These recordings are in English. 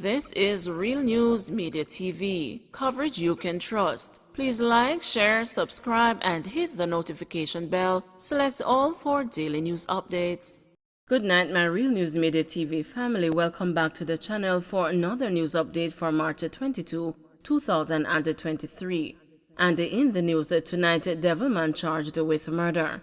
This is Real News Media TV, coverage you can trust. Please like, share, subscribe, and hit the notification bell. Select all for daily news updates. Good night, my Real News Media TV family. Welcome back to the channel for another news update for March 22, 2023. And in the news tonight, Devilman charged with murder.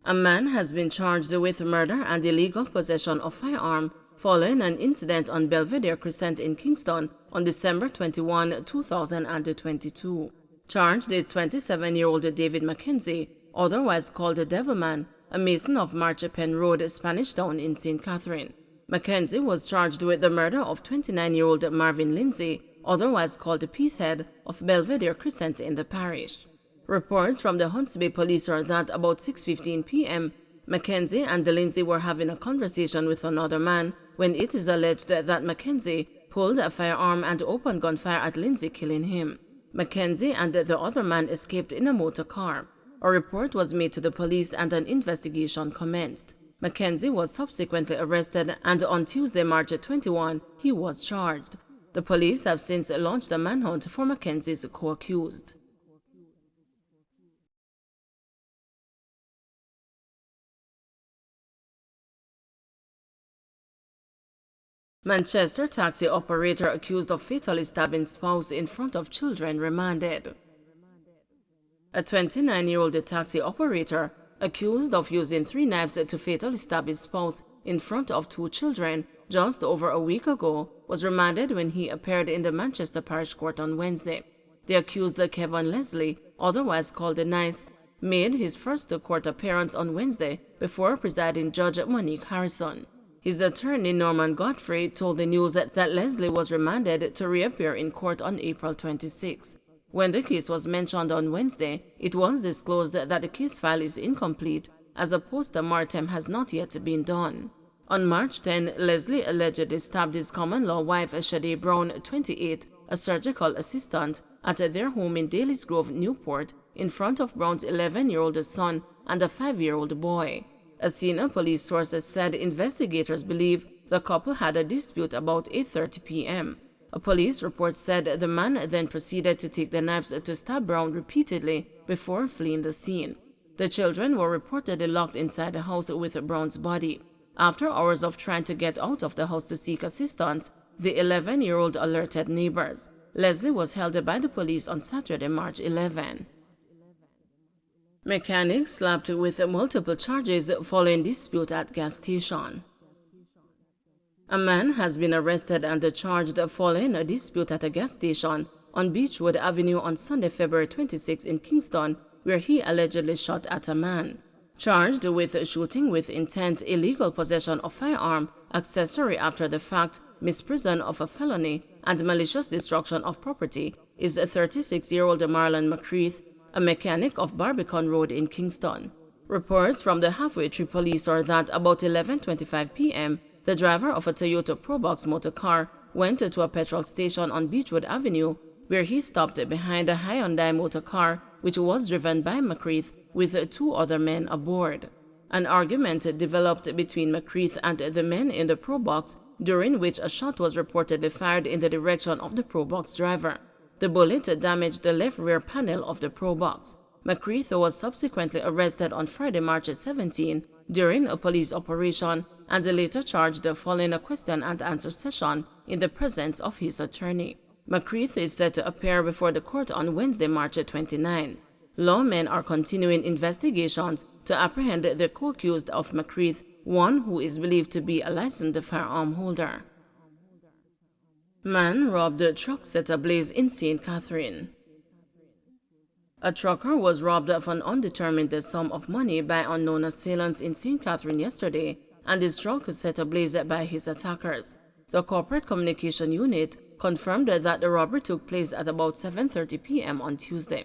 A man has been charged with murder and illegal possession of firearm following an incident on Belvedere Crescent in Kingston on December 21, 2022. Charged is 27-year-old David Mackenzie, otherwise called the Devilman, a mason of Marchpen Road, Spanish Town in St. Catherine. Mackenzie was charged with the murder of 29-year-old Marvin Lindsay, otherwise called the Peacehead, of Belvedere Crescent in the parish. Reports from the Hunts Bay police are that about 6:15 p.m., Mackenzie and Lindsay were having a conversation with another man when it is alleged that Mackenzie pulled a firearm and opened gunfire at Lindsay, killing him. Mackenzie and the other man escaped in a motor car. A report was made to the police and an investigation commenced. Mackenzie was subsequently arrested and on Tuesday, March 21, he was charged. The police have since launched a manhunt for Mackenzie's co-accused. Manchester taxi operator accused of fatally stabbing spouse in front of children remanded. A 29-year-old taxi operator accused of using 3 knives to fatally stab his spouse in front of 2 children just over a week ago was remanded when he appeared in the Manchester Parish Court on Wednesday. The accused, Kevin Leslie, otherwise called the Nice, made his first court appearance on Wednesday before presiding Judge Monique Harrison. His attorney, Norman Godfrey, told the news that Leslie was remanded to reappear in court on April 26. When the case was mentioned on Wednesday, it was disclosed that the case file is incomplete as a post-mortem has not yet been done. On March 10, Leslie allegedly stabbed his common-law wife, Shade Brown, 28, a surgical assistant, at their home in Daly's Grove, Newport, in front of Brown's 11-year-old son and a 5-year-old boy. A senior police source said investigators believe the couple had a dispute about 8:30 p.m. A police report said the man then proceeded to take the knives to stab Brown repeatedly before fleeing the scene. The children were reportedly locked inside the house with Brown's body. After hours of trying to get out of the house to seek assistance, the 11-year-old alerted neighbors. Leslie was held by the police on Saturday, March 11. Mechanic slapped with multiple charges following dispute at gas station. A man has been arrested and charged following a dispute at a gas station on Beechwood Avenue on Sunday, February 26 in Kingston, where he allegedly shot at a man. Charged with shooting with intent, illegal possession of firearm, accessory after the fact, misprision of a felony, and malicious destruction of property is 36-year-old Marlon McCreath, a mechanic of Barbican Road in Kingston. Reports from the Halfway Tree police are that about 11:25 p.m., the driver of a Toyota Probox motor car went to a petrol station on Beechwood Avenue, where he stopped behind a Hyundai motor car which was driven by McCreath with 2 other men aboard. An argument developed between McCreath and the men in the Probox, during which a shot was reportedly fired in the direction of the Probox driver. The bullet damaged the left rear panel of the Probox. McCreath was subsequently arrested on Friday, March 17, during a police operation and later charged following a question and answer session in the presence of his attorney. McCreath is set to appear before the court on Wednesday, March 29. Lawmen are continuing investigations to apprehend the co-accused of McCreath, one who is believed to be a licensed firearm holder. Man robbed a truck set ablaze in St. Catherine. A trucker was robbed of an undetermined sum of money by unknown assailants in St. Catherine yesterday, and his truck set ablaze by his attackers. The Corporate Communication Unit confirmed that the robbery took place at about 7:30 p.m. on Tuesday.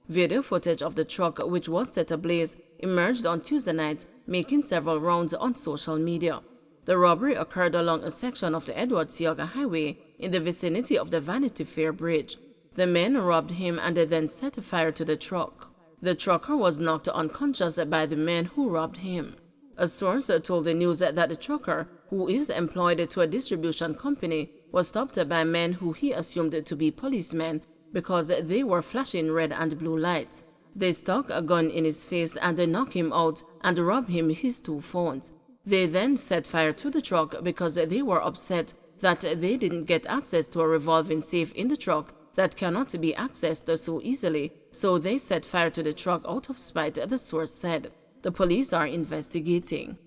Video footage of the truck, which was set ablaze, emerged on Tuesday night, making several rounds on social media. The robbery occurred along a section of the Edward Seaga Highway in the vicinity of the Vanity Fair Bridge. The men robbed him and then set fire to the truck. The trucker was knocked unconscious by the men who robbed him. A source told the news that the trucker, who is employed to a distribution company, was stopped by men who he assumed to be policemen because they were flashing red and blue lights. They stuck a gun in his face and knocked him out and robbed him his 2 phones. They then set fire to the truck because they were upset that they didn't get access to a revolving safe in the truck that cannot be accessed so easily, so they set fire to the truck out of spite, the source said. The police are investigating.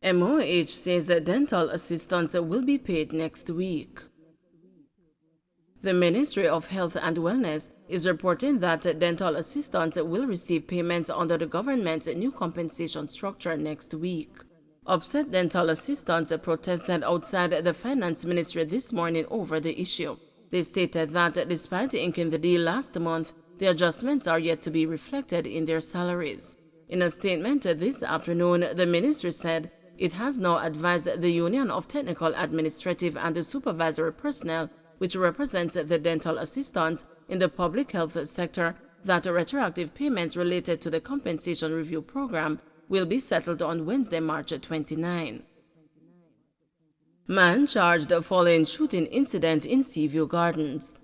MOH says that dental assistants will be paid next week. The Ministry of Health and Wellness is reporting that dental assistants will receive payments under the government's new compensation structure next week. Upset dental assistants protested outside the Finance Ministry this morning over the issue. They stated that despite inking the deal last month, the adjustments are yet to be reflected in their salaries. In a statement this afternoon, the ministry said it has now advised the Union of Technical, Administrative and Supervisory Personnel, which represents the dental assistants in the public health sector, that retroactive payments related to the compensation review program will be settled on Wednesday, March 29. Man charged following shooting incident in Seaview Gardens.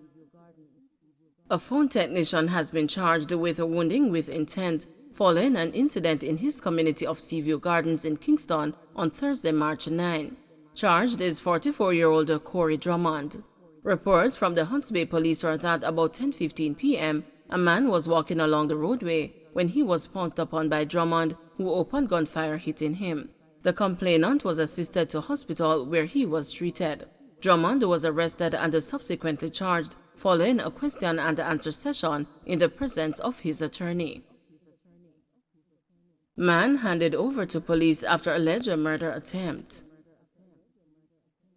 A phone technician has been charged with wounding with intent following an incident in his community of Seaview Gardens in Kingston on Thursday, March 9. Charged is 44-year-old Corey Drummond. Reports from the Hunts Bay police are that about 10:15 p.m., a man was walking along the roadway when he was pounced upon by Drummond, who opened gunfire, hitting him. The complainant was assisted to hospital where he was treated. Drummond was arrested and subsequently charged following a question and answer session in the presence of his attorney. Man handed over to police after alleged murder attempt.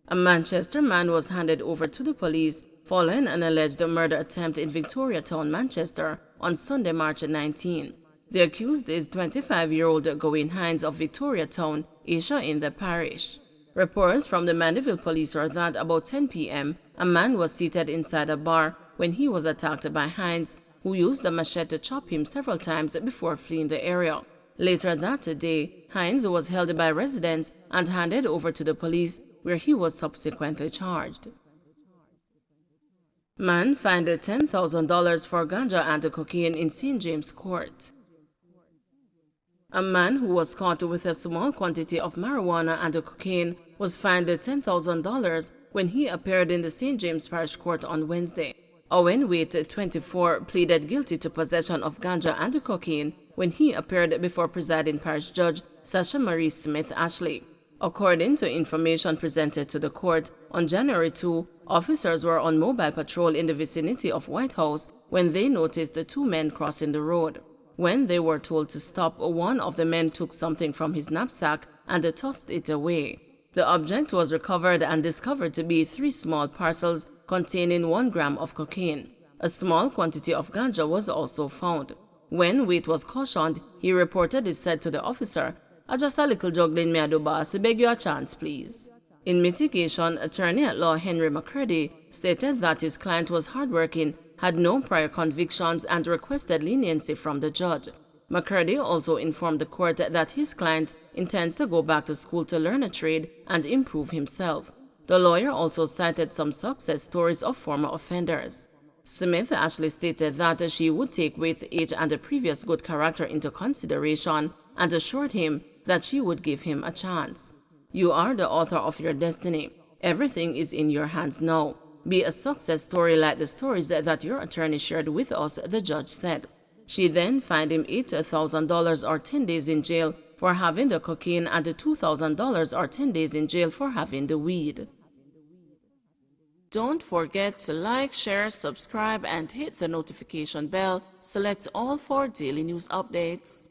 A Manchester man was handed over to the police following an alleged murder attempt in Victoriatown, Manchester on Sunday, March 19. The accused is 25-year-old Gawain Hines of Victoriatown, Asia in the parish. Reports from the Mandeville police are that about 10 p.m., a man was seated inside a bar when he was attacked by Hines, who used a machete to chop him several times before fleeing the area. Later that day, Hines was held by residents and handed over to the police, where he was subsequently charged. Man fined $10,000 for ganja and cocaine in St. James Court. A man who was caught with a small quantity of marijuana and cocaine was fined $10,000 when he appeared in the St. James Parish Court on Wednesday. Owen Waite, 24, pleaded guilty to possession of ganja and cocaine when he appeared before presiding parish judge Sasha Marie Smith Ashley. According to information presented to the court, on January 2, officers were on mobile patrol in the vicinity of White House when they noticed the 2 men crossing the road. When they were told to stop, one of the men took something from his knapsack and tossed it away. The object was recovered and discovered to be 3 small parcels containing 1 gram of cocaine. A small quantity of ganja was also found. When Waite was cautioned, he reportedly said to the officer, "I just a little juggling me a do boss, beg you a chance please." In mitigation, attorney at law Henry McCready stated that his client was hardworking, had no prior convictions, and requested leniency from the judge. McCready also informed the court that his client intends to go back to school to learn a trade and improve himself. The lawyer also cited some success stories of former offenders. Smith Ashley stated that she would take Waite's age and the previous good character into consideration and assured him that she would give him a chance. "You are the author of your destiny. Everything is in your hands now. Be a success story like the stories that your attorney shared with us," the judge said. She then fined him $8,000 or 10 days in jail for having the cocaine and $2,000 or 10 days in jail for having the weed. Don't forget to like, share, subscribe, and hit the notification bell. Select all for daily news updates.